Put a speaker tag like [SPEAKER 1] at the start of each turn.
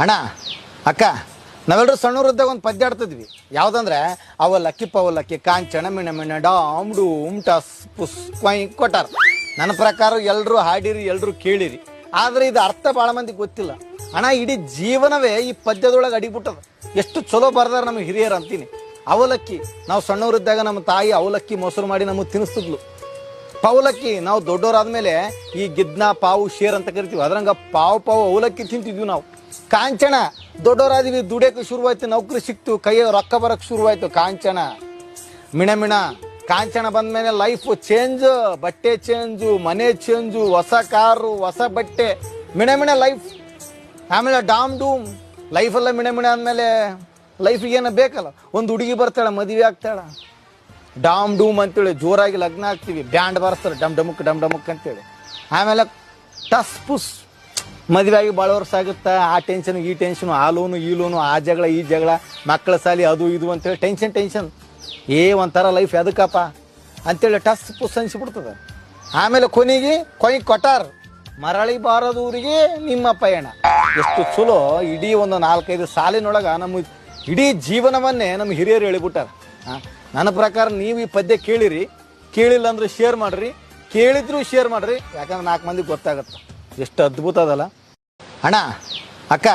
[SPEAKER 1] ಅಣ್ಣ ಅಕ್ಕ ನಾವೆಲ್ಲರೂ ಸಣ್ಣವ್ರದ್ದಾಗ ಒಂದು ಪದ್ಯ ಆಡ್ತಿದ್ವಿ ಯಾವುದಂದ್ರೆ ಅವಲಕ್ಕಿ ಪವಲಕ್ಕಿ ಕಾಂಚನ ಮಿಣ ಮಿಣ ಡಾಮ್ ಡೂಮ್ ಟಸ್ ಪುಸ್ ಕೊಯ್ ಕೊಟ್ಟಾರ. ನನ್ನ ಪ್ರಕಾರ ಎಲ್ಲರೂ ಹಾಡಿರಿ, ಎಲ್ಲರೂ ಕೇಳಿರಿ, ಆದರೆ ಇದು ಅರ್ಥ ಭಾಳ ಮಂದಿಗೆ ಗೊತ್ತಿಲ್ಲ. ಅಣ್ಣ ಇಡೀ ಜೀವನವೇ ಈ ಪದ್ಯದೊಳಗೆ ಅಡಿಬಿಟ್ಟದ. ಎಷ್ಟು ಚಲೋ ಬರ್ದಾರ ನಮ್ಮ ಹಿರಿಯರು ಅಂತೀನಿ. ಅವಲಕ್ಕಿ ನಾವು ಸಣ್ಣವರಿದ್ದಾಗ ನಮ್ಮ ತಾಯಿ ಅವಲಕ್ಕಿ ಮೊಸರು ಮಾಡಿ ನಮಗೆ ತಿನ್ನಿಸ್ತಿದ್ಲು. ಪವಲಕ್ಕಿ ನಾವು ದೊಡ್ಡವರಾದ್ಮೇಲೆ ಈ ಗಿದ್ನ ಪಾವು ಶೇರ್ ಅಂತ ಕರಿತೀವಿ, ಅದ್ರಂಗ ಪಾವು ಅವಲಕ್ಕಿ ತಿಂತಿದ್ವಿ ನಾವು. ಕಾಂಚನ ದೊಡ್ಡವರಾದ್ವಿ, ದುಡಿಯೋಕೆ ಶುರುವಾಯ್ತು, ನೌಕರಿ ಸಿಕ್ತು, ಕೈಯ ರೊಕ್ಕ ಬರೋಕ್ಕೆ ಶುರುವಾಯ್ತು. ಕಾಂಚನ ಮಿಣ ಮಿಣ ಕಾಂಚನ ಬಂದ್ಮೇಲೆ ಲೈಫ್ ಚೇಂಜ್, ಬಟ್ಟೆ ಚೇಂಜು, ಮನೆ ಚೇಂಜು, ಹೊಸ ಕಾರು, ಹೊಸ ಬಟ್ಟೆ, ಮಿಣ ಮಿಣ ಲೈಫ್. ಆಮೇಲೆ ಡಾಮ್ ಡೂಮ್ ಲೈಫೆಲ್ಲ ಮಿಣ ಮಿಣ ಆದಮೇಲೆ ಲೈಫಿಗೆ ಏನೋ ಬೇಕಲ್ಲ, ಒಂದು ಹುಡುಗಿ ಬರ್ತಾಳೆ, ಮದುವೆ ಆಗ್ತಾಳೆ, ಡಾಮ್ ಡೂಮ್ ಅಂತೇಳಿ ಜೋರಾಗಿ ಲಗ್ನ ಆಗ್ತೀವಿ, ಬ್ಯಾಂಡ್ ಬಾರಿಸ್ತಾರೆ ಡಮ್ ಡಮುಕ್ ಅಂತೇಳಿ. ಆಮೇಲೆ ಟಸ್ ಪುಸ್ ಮದುವೆ ಆಗಿ ಭಾಳ ವರ್ಷ ಆಗುತ್ತೆ. ಆ ಟೆನ್ಷನ್ ಈ ಟೆನ್ಷನು, ಆ ಲೋನು ಈ ಲೋನು, ಆ ಜಗಳ ಈ ಜಗಳ, ಮಕ್ಕಳ ಸಾಲಿ ಅದು ಇದು ಅಂತೇಳಿ ಟೆನ್ಷನ್ ಒಂಥರ ಲೈಫ್ ಎದಕ್ಕಪ್ಪ ಅಂತೇಳಿ ಟಸ್ ಪುಸ್ ಅನಿಸ್ಬಿಡ್ತದೆ. ಆಮೇಲೆ ಕೊನೆಗೆ ಕೊಟ್ಟಾರ, ಮರಳಿ ಬಾರದೂರಿಗೆ ನಿಮ್ಮ ಪಯಣ. ಎಷ್ಟು ಚಲೋ ಇಡೀ ಒಂದು 4-5 ಸಾಲಿನೊಳಗೆ ನಮ್ಮ ಇಡೀ ಜೀವನವನ್ನೇ ನಮ್ಮ ಹಿರಿಯರು ಹೇಳಿಬಿಟ್ಟಾರ. ನನ್ನ ಪ್ರಕಾರ ನೀವು ಈ ಪದ್ಯ ಕೇಳಿರಿ, ಕೇಳಿಲ್ಲ ಅಂದ್ರೆ ಶೇರ್ ಮಾಡಿರಿ, ಕೇಳಿದ್ರು ಶೇರ್ ಮಾಡಿರಿ, ಯಾಕಂದ್ರೆ 4 ಮಂದಿಗೆ ಗೊತ್ತಾಗುತ್ತೆ. ಎಷ್ಟು ಅದ್ಭುತ ಅದಲ್ಲ ಅಣ್ಣ ಅಕ್ಕ.